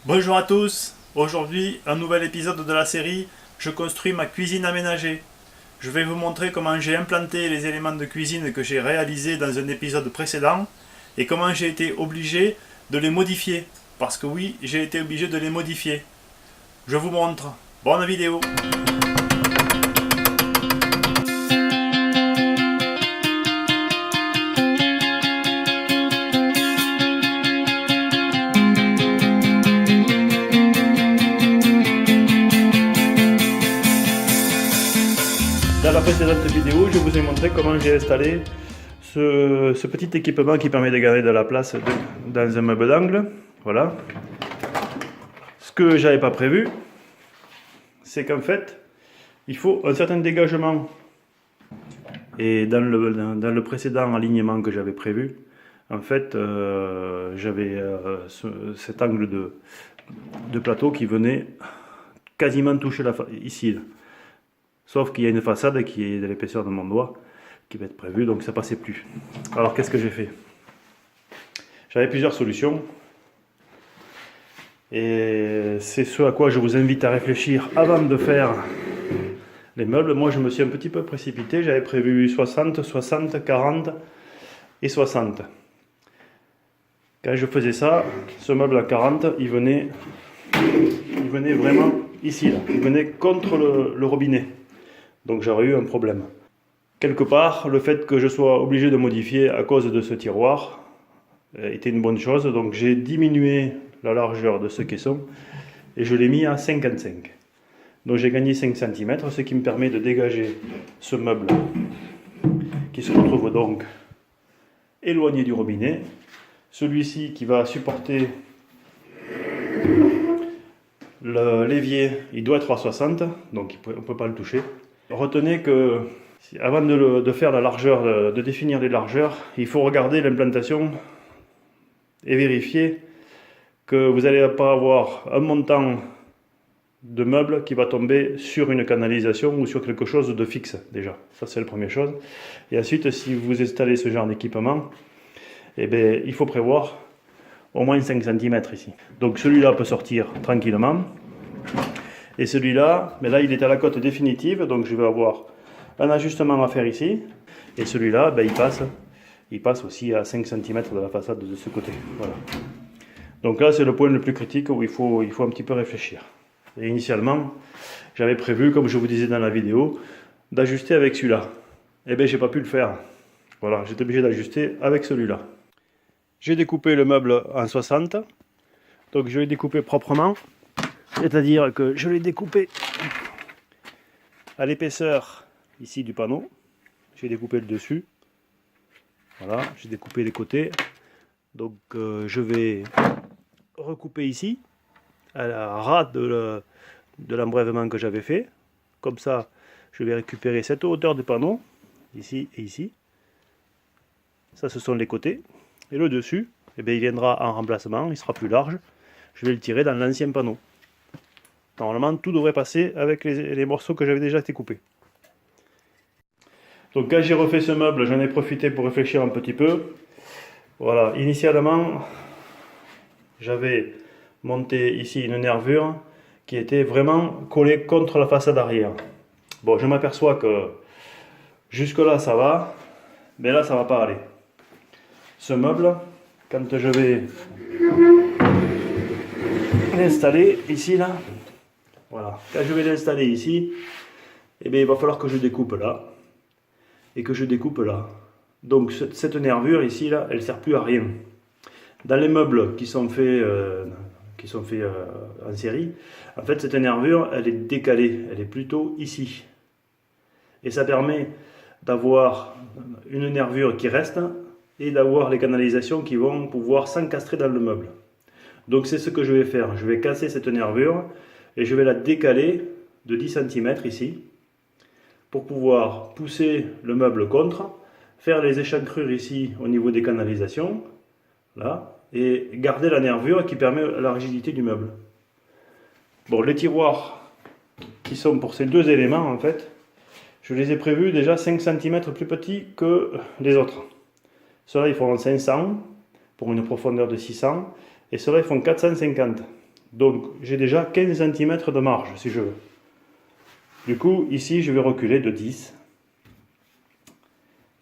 Bonjour à tous, aujourd'hui un nouvel épisode de la série Je construis ma cuisine aménagée. Je vais vous montrer comment j'ai implanté les éléments de cuisine que j'ai réalisés dans un épisode précédent et comment j'ai été obligé de les modifier. Parce que oui, j'ai été obligé de les modifier. Je vous montre. Bonne vidéo. Dans la précédente vidéo, je vous ai montré comment j'ai installé ce petit équipement qui permet de garder de la place dans un meuble d'angle. Voilà. Ce que j'avais pas prévu, c'est qu'en fait, il faut un certain dégagement. Et dans le précédent alignement que j'avais prévu, en fait, j'avais cet angle de plateau qui venait quasiment toucher ici. Sauf qu'il y a une façade qui est de l'épaisseur de mon doigt, qui va être prévue, donc ça passait plus. Alors qu'est-ce que j'ai fait? J'avais plusieurs solutions. Et c'est ce à quoi je vous invite à réfléchir avant de faire les meubles. Moi je me suis un petit peu précipité, j'avais prévu 60, 60, 40 et 60. Quand je faisais ça, ce meuble à 40, il venait vraiment ici, là. Il venait contre le robinet. Donc j'aurais eu un problème. Quelque part, le fait que je sois obligé de modifier à cause de ce tiroir était une bonne chose. Donc j'ai diminué la largeur de ce caisson et je l'ai mis à 55. Donc j'ai gagné 5 cm, ce qui me permet de dégager ce meuble qui se retrouve donc éloigné du robinet. Celui-ci qui va supporter le l'évier, il doit être à 60, donc on ne peut pas le toucher. Retenez que avant de faire la largeur, de définir les largeurs, il faut regarder l'implantation et vérifier que vous n'allez pas avoir un montant de meubles qui va tomber sur une canalisation ou sur quelque chose de fixe déjà. Ça c'est la première chose. Et ensuite, si vous installez ce genre d'équipement, eh bien, il faut prévoir au moins 5 cm ici. Donc celui-là peut sortir tranquillement. Et celui-là, mais là il est à la cote définitive, donc je vais avoir un ajustement à faire ici. Et celui-là, ben, il passe aussi à 5 cm de la façade de ce côté. Voilà. Donc là c'est le point le plus critique où il faut un petit peu réfléchir. Et initialement, j'avais prévu, comme je vous disais dans la vidéo, d'ajuster avec celui-là. Et bien j'ai pas pu le faire. Voilà, j'étais obligé d'ajuster avec celui-là. J'ai découpé le meuble en 60, donc je l'ai découpé proprement. C'est-à-dire que je l'ai découpé à l'épaisseur ici du panneau. J'ai découpé le dessus. Voilà, j'ai découpé les côtés. Donc je vais recouper ici, à la ras de l'embrèvement que j'avais fait. Comme ça, je vais récupérer cette hauteur du panneau, ici et ici. Ça, ce sont les côtés. Et le dessus, eh bien, il viendra en remplacement, il sera plus large. Je vais le tirer dans l'ancien panneau. Normalement, tout devrait passer avec les morceaux que j'avais déjà découpés. Donc quand j'ai refait ce meuble, j'en ai profité pour réfléchir un petit peu. Voilà, initialement, j'avais monté ici une nervure qui était vraiment collée contre la façade arrière. Bon, je m'aperçois que jusque là ça va, mais là ça va pas aller. Ce meuble, quand je vais l'installer ici là, voilà, quand je vais l'installer ici, eh bien, il va falloir que je découpe là et que je découpe là. Donc cette nervure ici là, elle ne sert plus à rien. Dans les meubles qui sont faits en série, en fait cette nervure elle est décalée, elle est plutôt ici. Et ça permet d'avoir une nervure qui reste et d'avoir les canalisations qui vont pouvoir s'encastrer dans le meuble. Donc c'est ce que je vais faire, je vais casser cette nervure et je vais la décaler de 10 cm ici pour pouvoir pousser le meuble contre, faire les échancrures ici au niveau des canalisations, là, et garder la nervure qui permet la rigidité du meuble. Bon, les tiroirs qui sont pour ces deux éléments en fait, je les ai prévus déjà 5 cm plus petits que les autres. Ceux-là ils font 500 pour une profondeur de 600 et ceux-là ils font 450. Donc j'ai déjà 15 cm de marge si je veux. Du coup, ici, je vais reculer de 10.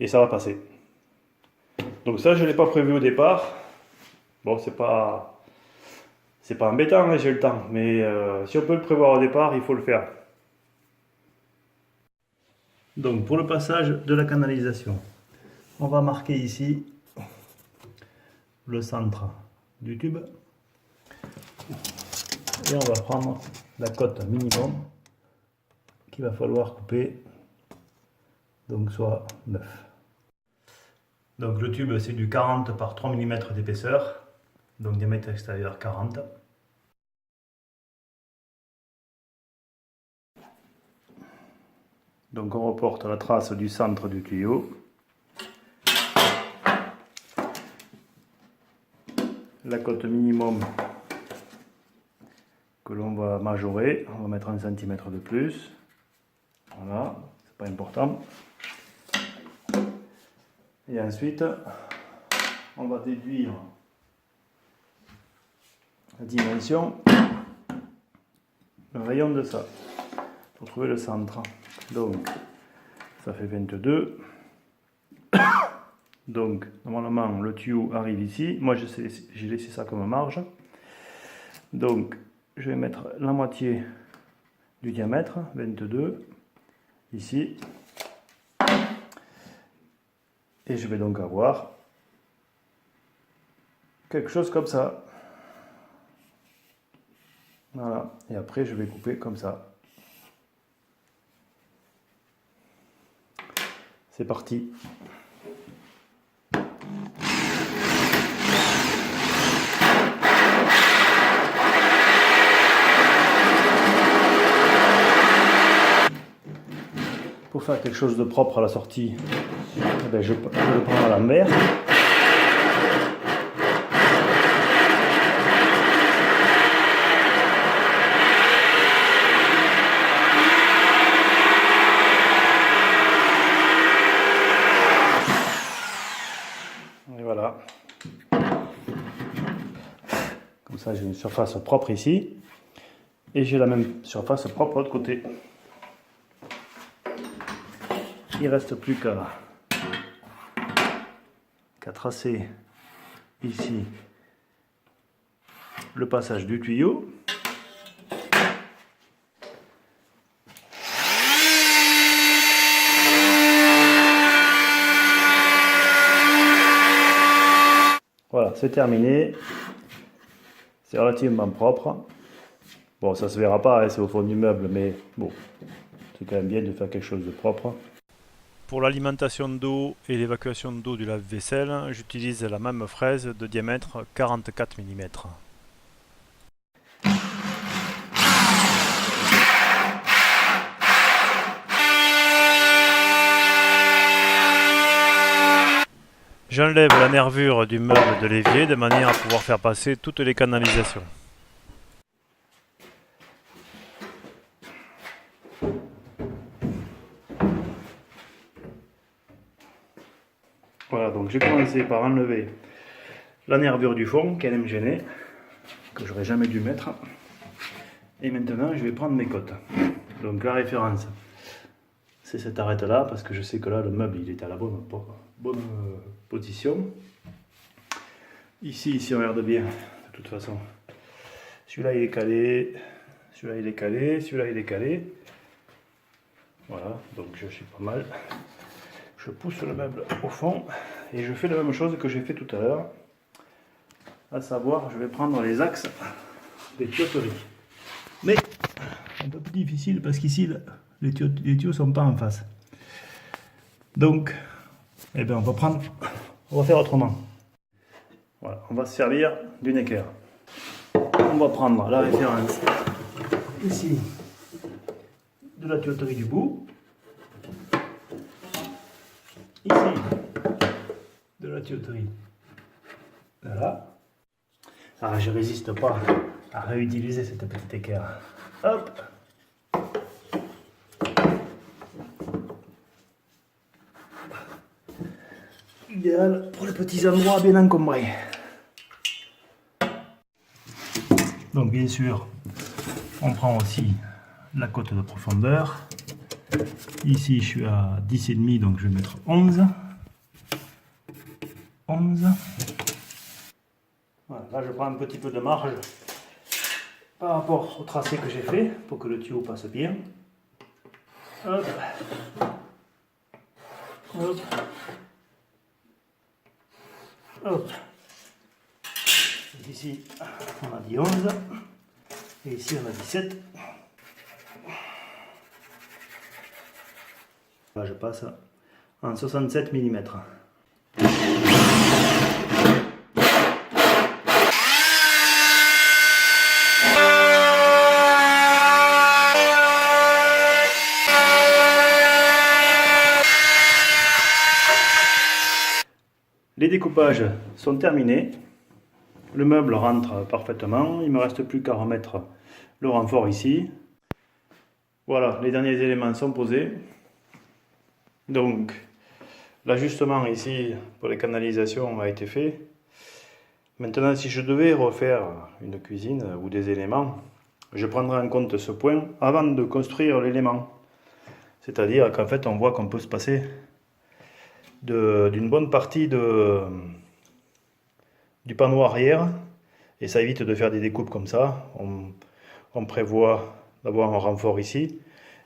Et ça va passer. Donc ça, je ne l'ai pas prévu au départ. Bon, c'est pas embêtant, hein, j'ai le temps. Mais si on peut le prévoir au départ, il faut le faire. Donc pour le passage de la canalisation, on va marquer ici le centre du tube. Et on va prendre la cote minimum qu'il va falloir couper. Donc soit 9. Donc le tube c'est du 40 par 3 mm d'épaisseur. Donc diamètre extérieur 40. Donc on reporte la trace du centre du tuyau. La cote minimum que l'on va majorer, on va mettre 1 cm de plus. Voilà, c'est pas important. Et ensuite, on va déduire la dimension, le rayon de ça, pour trouver le centre. Donc, ça fait 22. Donc, normalement, le tuyau arrive ici. Moi, j'ai laissé ça comme marge. Donc, je vais mettre la moitié du diamètre, 22, ici. Et je vais donc avoir quelque chose comme ça. Voilà. Et après, je vais couper comme ça. C'est parti. Pour faire quelque chose de propre à la sortie, eh bien, je le prends à l'envers. Et voilà. Comme ça, j'ai une surface propre ici. Et j'ai la même surface propre de l'autre côté. Il ne reste plus qu'à tracer ici le passage du tuyau. Voilà, c'est terminé. C'est relativement propre. Bon, ça se verra pas, hein, c'est au fond du meuble, mais bon, c'est quand même bien de faire quelque chose de propre. Pour l'alimentation d'eau et l'évacuation d'eau du lave-vaisselle, j'utilise la même fraise de diamètre 44 mm. J'enlève la nervure du meuble de l'évier de manière à pouvoir faire passer toutes les canalisations. Voilà, donc j'ai commencé par enlever la nervure du fond qui allait me gêner, que j'aurais jamais dû mettre. Et maintenant, je vais prendre mes cotes. Donc la référence, c'est cette arête là, parce que je sais que là, le meuble, il est à la bonne position. Ici, si on regarde bien, de toute façon, celui-là, il est calé, celui-là, il est calé, celui-là, il est calé. Voilà, donc je suis pas mal. Je pousse le meuble au fond et je fais la même chose que j'ai fait tout à l'heure, à savoir je vais prendre les axes des tuyauteries. Mais un peu plus difficile parce qu'ici les tuyaux sont pas en face. Donc, eh bien, on va faire autrement. Voilà, on va se servir d'une équerre. On va prendre la référence ici de la tuyauterie du bout. Ici, de la tuyauterie. Voilà. Ah, je résiste pas à réutiliser cette petite équerre. Hop. Idéal pour les petits endroits bien encombrés. Donc bien sûr, on prend aussi la cote de profondeur. Ici je suis à 10,5, donc je vais mettre 11. 11. Voilà, là je prends un petit peu de marge par rapport au tracé que j'ai fait pour que le tuyau passe bien. Hop. Hop. Hop. Ici on a dit 11 et ici on a 17. Là je passe en 67 mm. Les découpages sont terminés. Le meuble rentre parfaitement. Il ne me reste plus qu'à remettre le renfort ici. Voilà, les derniers éléments sont posés. Donc, l'ajustement ici pour les canalisations a été fait. Maintenant, si je devais refaire une cuisine ou des éléments, je prendrai en compte ce point avant de construire l'élément. C'est-à-dire qu'en fait, on voit qu'on peut se passer d'une bonne partie du panneau arrière, et ça évite de faire des découpes comme ça. On prévoit d'avoir un renfort ici,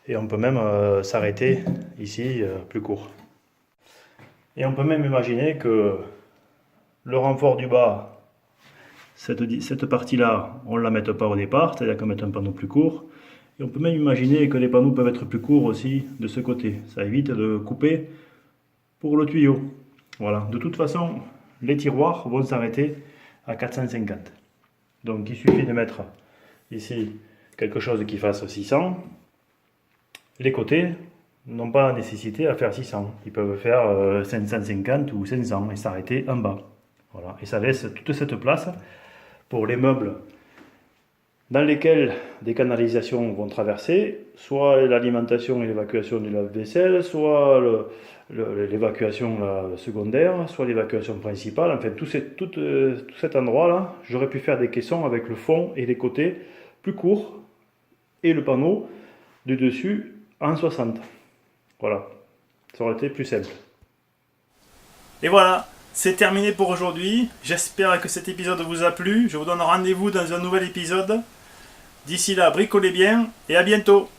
et on peut même s'arrêter ici plus court. Et on peut même imaginer que le renfort du bas, cette partie-là, on ne la mette pas au départ, c'est-à-dire qu'on mette un panneau plus court. Et on peut même imaginer que les panneaux peuvent être plus courts aussi de ce côté. Ça évite de couper pour le tuyau. Voilà. De toute façon, les tiroirs vont s'arrêter à 450. Donc il suffit de mettre ici quelque chose qui fasse 600. Les côtés n'ont pas nécessité à faire 600. Ils peuvent faire 550 ou 500 et s'arrêter en bas. Voilà. Et ça laisse toute cette place pour les meubles dans lesquels des canalisations vont traverser, soit l'alimentation et l'évacuation du lave-vaisselle, soit l'évacuation secondaire, soit l'évacuation principale. Enfin, tout cet endroit-là, j'aurais pu faire des caissons avec le fond et les côtés plus courts et le panneau du dessus en 60. Voilà, ça aurait été plus simple. Et voilà, c'est terminé pour aujourd'hui. J'espère que cet épisode vous a plu. Je vous donne rendez-vous dans un nouvel épisode. D'ici là, bricolez bien et à bientôt.